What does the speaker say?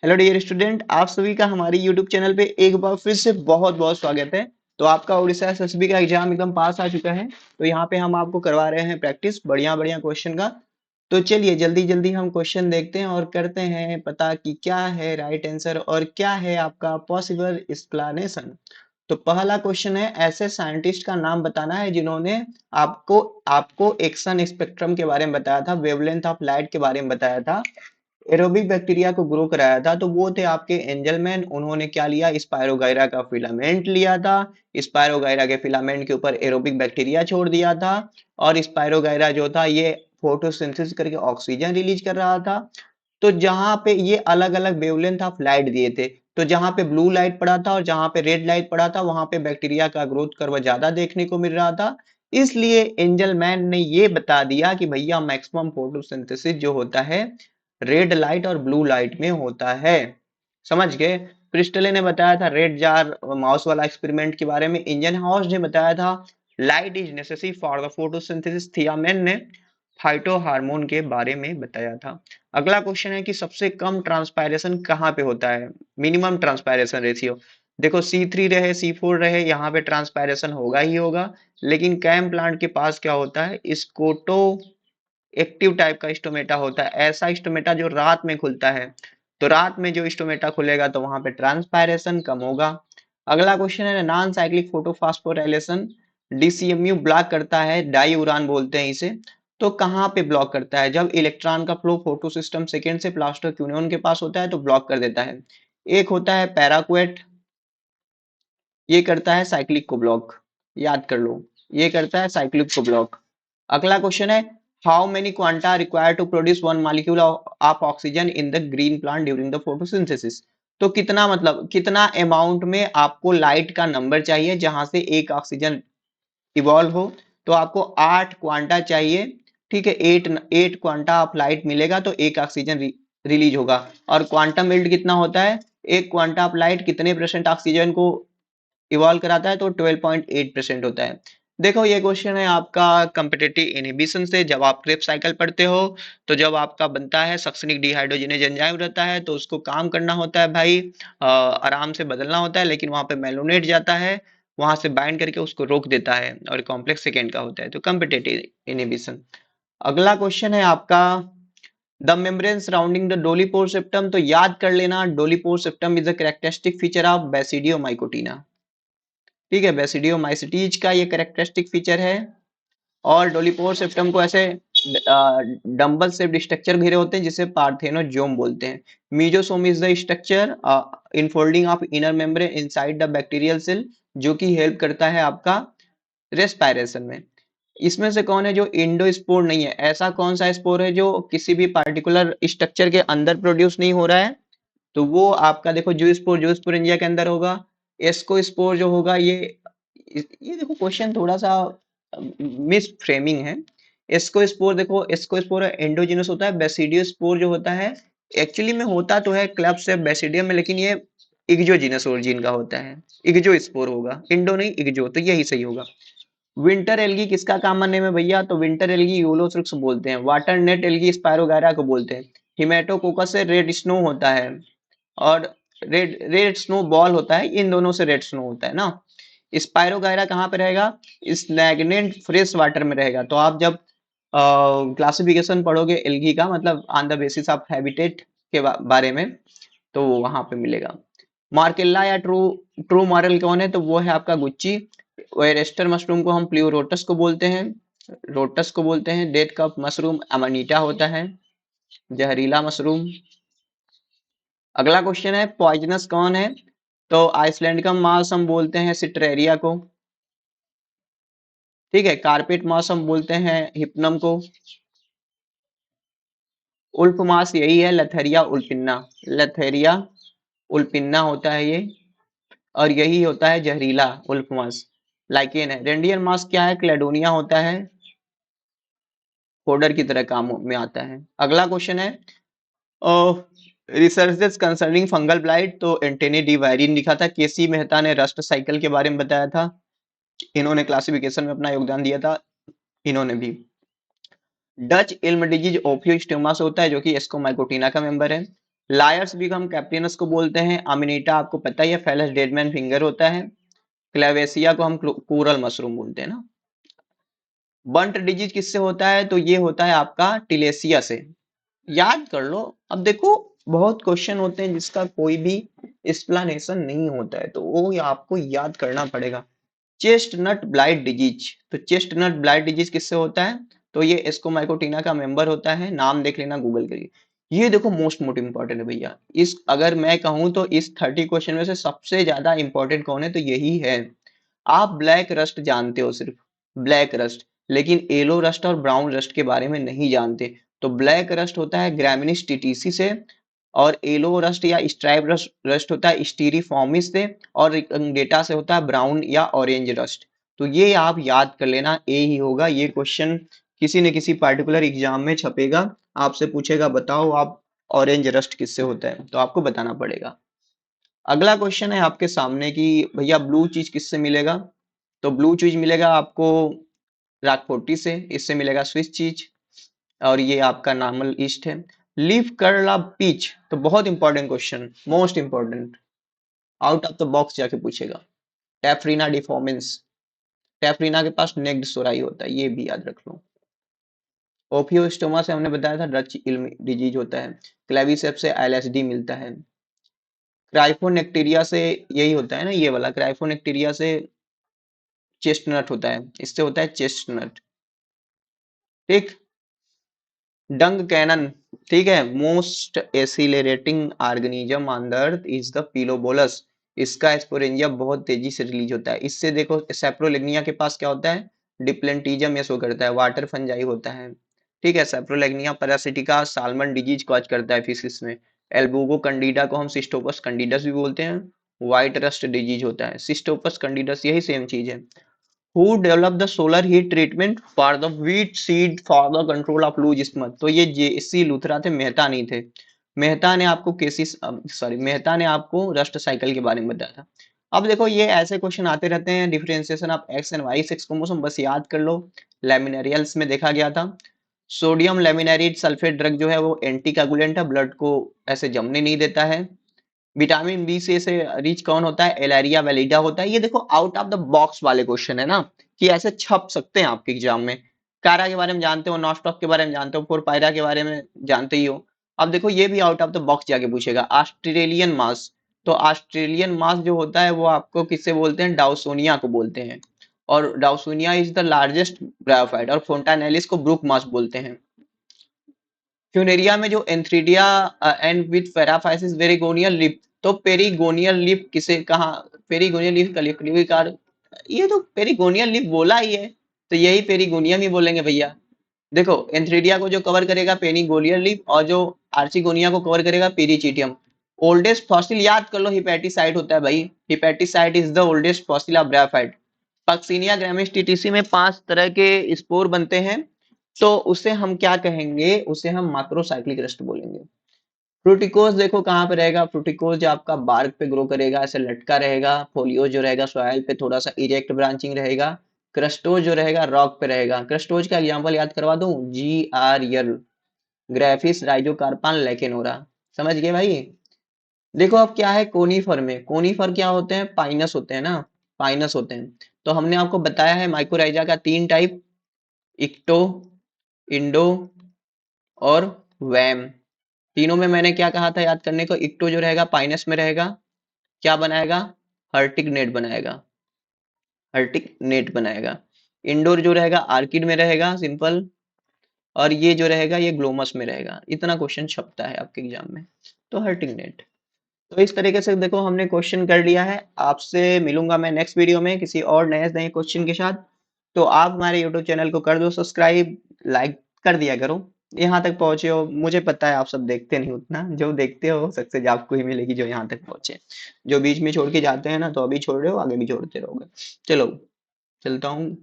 Hello dear student, आप सभी का हमारे यूट्यूब चैनल पे एक बार फिर से बहुत बहुत स्वागत है। तो आपका उड़ीसा एसएसबी का एग्जाम एकदम पास आ चुका है। तो यहाँ पे हम आपको करवा रहे हैं प्रैक्टिस बढ़िया बढ़िया क्वेश्चन का। तो चलिए जल्दी जल्दी हम क्वेश्चन देखते हैं और करते हैं पता कि क्या है राइट आंसर और क्या है आपका पॉसिबल एक्सप्लेनेशन। तो पहला क्वेश्चन है, ऐसे साइंटिस्ट का नाम बताना है जिन्होंने आपको आपको एक्सन स्पेक्ट्रम के बारे में बताया था, वेवलेंथ ऑफ लाइट के बारे में बताया था, एरोबिक बैक्टीरिया को ग्रो कराया था। तो वो थे आपके एंजलमैन। उन्होंने क्या लिया? स्पायरोगाइरा का फिलामेंट लिया था। स्पायरोगाइरा के फिलामेंट के ऊपर एरोबिक बैक्टीरिया छोड़ दिया था और स्पायरोगाइरा जो था ये फोटोसिंथेसिस करके ऑक्सीजन रिलीज कर रहा था। तो जहां पे ये अलग अलग वेवलेंथ ऑफ लाइट दिए थे, तो जहां पे ब्लू लाइट पड़ा था और जहां पे रेड लाइट पड़ा था वहां पे बैक्टीरिया का ग्रोथ कर्व ज्यादा देखने को मिल रहा था। इसलिए एंजलमैन ने ये बता दिया कि भैया मैक्सिमम फोटोसिंथेसिस जो होता है रेड लाइट और ब्लू लाइट में होता है। समझ गए? प्रिस्टले ने बताया था रेड जार माउस वाला एक्सपेरिमेंट के बारे में। इंजन हाउस ने बताया था light is necessary for the photosynthesis. Thimann ने फाइटो हार्मोन के बारे में बताया था। अगला क्वेश्चन है कि सबसे कम ट्रांसपायरेशन कहाँ पे होता है? Minimum transpiration ratio. देखो C3 रहे C4 रहे, यहाँ पे ट्रांसपायरेशन होगा ही होगा। लेकिन कैम प्लांट के पास क्या होता है? स्कोटो एक्टिव टाइप का स्टोमेटा होता है, ऐसा स्टोमेटा जो रात में खुलता है। तो रात में जो स्टोमेटा खुलेगा तो वहां पे ट्रांसपायरेशन कम होगा। अगला क्वेश्चन है, नॉन साइक्लिक फोटोफॉस्फोराइलेशन डीसीएमयू ब्लॉक करता है, डाई उरान बोलते हैं इसे। तो कहाँ पे ब्लॉक करता है? जब इलेक्ट्रॉन का फ्लो फोटो सिस्टम सेकेंड से प्लास्टर क्यूनियन के पास होता है तो ब्लॉक कर देता है। एक होता है पैराक्वेट, ये करता है साइक्लिक को ब्लॉक, याद कर लो, ये करता है साइक्लिक को ब्लॉक। अगला क्वेश्चन है, how many quanta required to produce one molecule of oxygen in the green plant during the photosynthesis. तो कितना मतलब कितना अमाउंट में आपको लाइट का नंबर चाहिए जहां से एक ऑक्सीजन इवॉल्व हो? तो आपको 8 क्वांटा चाहिए। ठीक है, 8 क्वांटा ऑफ लाइट मिलेगा तो एक ऑक्सीजन रिलीज होगा। और क्वांटम यील्ड कितना होता है? एक क्वांटा ऑफ लाइट कितने परसेंट ऑक्सीजन को इवॉल्व कराता है? तो 12.8% होता है। देखो ये क्वेश्चन है आपका कम्पिटिटिव इनहिबिशन से। जब आप क्रेब्स साइकिल पढ़ते हो तो जब आपका बनता है सक्सिनिक डिहाइड्रोजिनेज एंजाइम रहता है तो उसको काम करना होता है भाई, आराम से बदलना होता है। लेकिन वहां पे मेलोनेट जाता है, वहां से बाइंड करके उसको रोक देता है और कॉम्प्लेक्स सेकेंड का होता है। तो कम्पिटिटिव इनहिबिशन। अगला क्वेश्चन है आपका, the membrane surrounding the dolipore septum. तो याद कर लेना, dolipore septum is a characteristic feature of basidiomycotina. ठीक है, बेसिडियोमाइसिटीज का ये कैरेक्टरिस्टिक फीचर है। और डोलीपोर सिस्टम को ऐसे डंबल शेप्ड स्ट्रक्चर घेरे होते हैं जिसे पार्थेनोजोम बोलते हैं। Mesosome is the structure infolding of inner membrane inside the bacterial cell, जो कि हेल्प करता है आपका रेस्पायरेशन में। इसमें से कौन है जो इंडोस्पोर नहीं है? ऐसा कौन सा स्पोर है जो किसी भी पार्टिकुलर स्ट्रक्चर के अंदर प्रोड्यूस नहीं हो रहा है? तो वो आपका देखो जो स्पोरेंजिया के अंदर होगा। एस्को स्पोर जो होगा ये देखो क्वेश्चन थोड़ा सा मिस फ्रेमिंग है। एस्को स्पोर देखो, एस्को स्पोर एंडोजिनस होता है। बेसिडियो स्पोर जो होता है एक्चुअली में होता तो है क्लब से बेसिडियम में, लेकिन ये इग्जोजिनस ओरिजिन का होता है। इग्जो स्पोर होगा, इंडो नहीं इग्जो, तो यही सही होगा। विंटर एल्गी किसका कॉमन नेम है भैया? तो विंटर एल्गी यूलोथ्रिक्स बोलते हैं। वाटर नेट एल्गी स्पायरोगायरा को बोलते हैं। हिमेटोकोकस से रेड स्नो होता है और रेड रेड स्नो बॉल होता है, इन दोनों से रेड स्नो होता है ना। स्पायरोगायरा कहाँ पे रहेगा? स्टैग्नेंट फ्रेश वाटर में रहेगा। तो आप जब क्लासिफिकेशन पढ़ोगे एल्गी का, मतलब on the basis of habitat के बारे में, तो वहां पे मिलेगा। मार्केल्ला या ट्रू ट्रू मॉरल कौन है? तो वो है आपका गुच्ची। वेरेस्टर मशरूम को हम प्ल्यूरोटस को बोलते हैं, रोटस को बोलते हैं। डेथ कप मशरूम अमानिटा होता है, जहरीला मशरूम। अगला क्वेश्चन है, पॉइजनस कौन है? तो आइसलैंड का मांस हम बोलते हैं सिट्रेरिया को। ठीक है, कारपेट मांस हम बोलते हैं हिप्नम को। उल्फ मांस यही है, लथेरिया उल्पिन्ना। लथेरिया उल्पिन्ना होता है ये, और यही होता है जहरीला उल्फ मांस। लाइकेन है। रेंडियर मांस क्या है? क्लेडोनिया होता है, फोडर की तरह काम में आता है। अगला क्वेश्चन है, रिसर्चेस कंसर्निंग फंगल ब्लाइट। तो एंटनी डी वायरिन लिखा था। केसी मेहता ने रस्ट साइकिल के बारे में बताया था। इन्होंने क्लासिफिकेशन में अपना योगदान दिया था, इन्होंने भी। डच इल्म डिजीज ओपियोस्टोमा से होता है, जो कि एस्कोमाइकोटिना का मेंबर है। लायर्स भी हम कैप्टिनस को बोलते हैं। अमिनीटा आपको पता ही है, फेलस डेडमैन फिंगर होता है। क्लेवेसिया को हम कोरल मशरूम बोलते हैं ना। बंट डिजीज किससे होता है? तो ये होता है आपका टिलेसिया से। याद कर लो। अब देखो बहुत क्वेश्चन होते हैं जिसका कोई भी एक्सप्लेनेशन नहीं होता है, तो वो आपको याद करना पड़ेगा। चेस्टनट ब्लाइट डिजीज, तो चेस्टनट ब्लाइट डिजीज किससे होता है? तो ये एस्कोमाइकोटिना का मेंबर होता है। नाम देख लेना गूगल करके। ये देखो मोस्ट इंपॉर्टेंट है भैया। इस अगर मैं कहूं तो इस 30 क्वेश्चन में से सबसे ज्यादा इंपॉर्टेंट कौन है? तो यही है। आप ब्लैक रस्ट जानते हो, सिर्फ ब्लैक रस्ट, लेकिन येलो रस्ट और ब्राउन रस्ट के बारे में नहीं जानते। तो ब्लैक रस्ट होता है ग्रामिनीस टिटिसी से, और येलो रस्ट या स्ट्राइप रस्ट होता है स्टीरीफॉर्मिस से, और डेटा से होता है ब्राउन या ऑरेंज रस्ट। तो ये आप याद कर लेना, ए ही होगा ये क्वेश्चन। किसी न किसी पार्टिकुलर एग्जाम में छपेगा, आपसे पूछेगा बताओ आप ऑरेंज रस्ट किससे होता है, तो आपको बताना पड़ेगा। अगला क्वेश्चन है आपके सामने कि भैया ब्लू चीज किससे मिलेगा? तो ब्लू चीज मिलेगा आपको राकफोर्टी से, इससे मिलेगा स्विस चीज, और ये आपका नॉर्मल ईस्ट है। लीफ कर्ल पीच, तो बहुत important question, most important, out of the box जाके पूछेगा। टेफ्रीना डिफॉर्मेंस, टेफ्रीना के पास नेक्ड सोराई होता है, ये भी याद रख लो। ओफियोस्टोमा से हमने बताया था डच इल्म डिजीज होता है। क्लेविसेप्स से एलएसडी मिलता है। क्राइफोनेक्टीरिया से यही होता है ना, ये वाला क्राइफोनेक्टीरिया से चेस्टनट होता है, इससे होता है चेस्टनट। ठीक। डंग कैनन, ठीक है। Most accelerating organism on the earth is the pilobolus. इसका स्पोरेंजिया बहुत तेजी से रिलीज होता है। इससे देखो सेप्रोलेग्निया के पास क्या होता है? डिप्लेंटिजम ये शो करता है, वाटर फंजाई होता है। ठीक है। सेप्रोलेग्निया पैरासिटिका साल्मन डिजीज कॉज करता है फिशिस में। एल्बुगो कैंडिडा को हम सिस्टोपस कैंडिडस भी बोलते हैं। व्हाइट रस्ट डिजीज होता है, सिस्टोपस कैंडिडस यही सेम चीज है। Who developed the solar heat treatment for the wheat seed for the control of loose smut? तो ये जेसी लूथरा थे, मेहता नहीं थे। मेहता ने आपको केसिस सॉरी मेहता ने आपको रस्ट साइकिल के बारे में बताया था। अब देखो ये ऐसे क्वेश्चन आते रहते हैं, differentiation of X and Y sex chromosome बस याद कर लो। लैमिनेरियल्स में देखा गया था। सोडियम लैमिनेरिड सल्फेट ड्रग जो है वो एंटी कोगुलेंट है, ब्लड को ऐसे जमने नहीं देता है। विटामिन बी से रिच कौन होता है? एलारिया वेलिडा होता है। ये देखो आउट ऑफ द बॉक्स वाले क्वेश्चन है ना, कि ऐसे छप सकते हैं आपके एग्जाम में। कारा के बारे में जानते हो, नॉस्टॉक के बारे में जानते हो, पोरपायरा के बारे में जानते ही हो। अब देखो ये भी आउट ऑफ द बॉक्स जाके पूछेगा। ऑस्ट्रेलियन मास, तो ऑस्ट्रेलियन मास जो होता है वो आपको किससे बोलते हैं? डाउसोनिया को बोलते हैं। और डाउसोनिया इज द लार्जेस्ट ब्रायोफाइट, और फोंटानेलिस को ब्रुक मास बोलते हैं। फ्यूनेरिया में जो एंथ्रीडिया एंड विथ फेराफाइसिस वेरिगोनियल लिप, तो पेरिगोनियल लिप किसे कहा? पेरिगोनियल लिप कलियोक्लिवी कार, ये तो पेरिगोनियल लिप बोला ही है, तो यही पेरिगोनियम ही बोलेंगे भैया। देखो एंथ्रीडिया को जो कवर करेगा पेनिगोनियल लिप, और जो आर्चिगोनिया को कवर करेगा पेरिचिटियम। ओल्डेस्ट फॉसिल याद कर लो, हिपैटिसाइट होता है भाई। Hepaticites is the oldest fossil of bryophyte. Puccinia graminis टीटीसी में 5 तरह के स्पोर बनते हैं, तो उसे हम क्या कहेंगे? उसे हम माक्रोसाइक्लिक रस्ट बोलेंगे। फ्रूटिकोज देखो कहाँ पे रहेगा? फ्रूटिकोज जो आपका बार्क पे ग्रो करेगा, ऐसे लटका रहेगा। फोलियोज जो रहेगा सॉइल पे थोड़ा सा इरेक्ट ब्रांचिंग रहेगा। क्रस्टोज जो रहेगा रॉक पे रहेगा। क्रस्टोज का एग्जांपल याद करवा दूं, GRL, ग्रेफिस, राइजोकार्पान, लेकेनोरा। समझ गए भाई? देखो अब क्या है कोनीफर में, कोनीफर क्या होते हैं? पाइनस होते हैं ना, पाइनस होते हैं। तो हमने आपको बताया है माइकोराइजा का 3 टाइप, इक्टो, इंडो और वैम। तीनों में मैंने क्या कहा था याद करने को? इक्टो जो रहेगा पाइनस में रहेगा, क्या बनाएगा? हर्टिक नेट बनाएगा, हर्टिक नेट बनाएगा। इंडोर जो रहेगा आर्किड में रहेगा, सिंपल। और ये जो रहेगा ये ग्लोमस में रहेगा। इतना क्वेश्चन छपता है आपके एग्जाम में, तो हर्टिक नेट। तो इस तरीके से देखो हमने क्वेश्चन कर लिया है। आपसे मिलूंगा मैं नेक्स्ट वीडियो में किसी और नए क्वेश्चन के साथ। तो आप हमारे यूट्यूब चैनल को कर दो सब्सक्राइब, लाइक कर दिया करो। यहाँ तक पहुंचे हो, मुझे पता है आप सब देखते नहीं उतना, जो देखते हो सक्सेस आपको ही मिलेगी जो यहाँ तक पहुंचे। जो बीच में छोड़ के जाते हैं ना, तो अभी छोड़ रहे हो, आगे भी छोड़ते रहोगे। चलो चलता हूँ।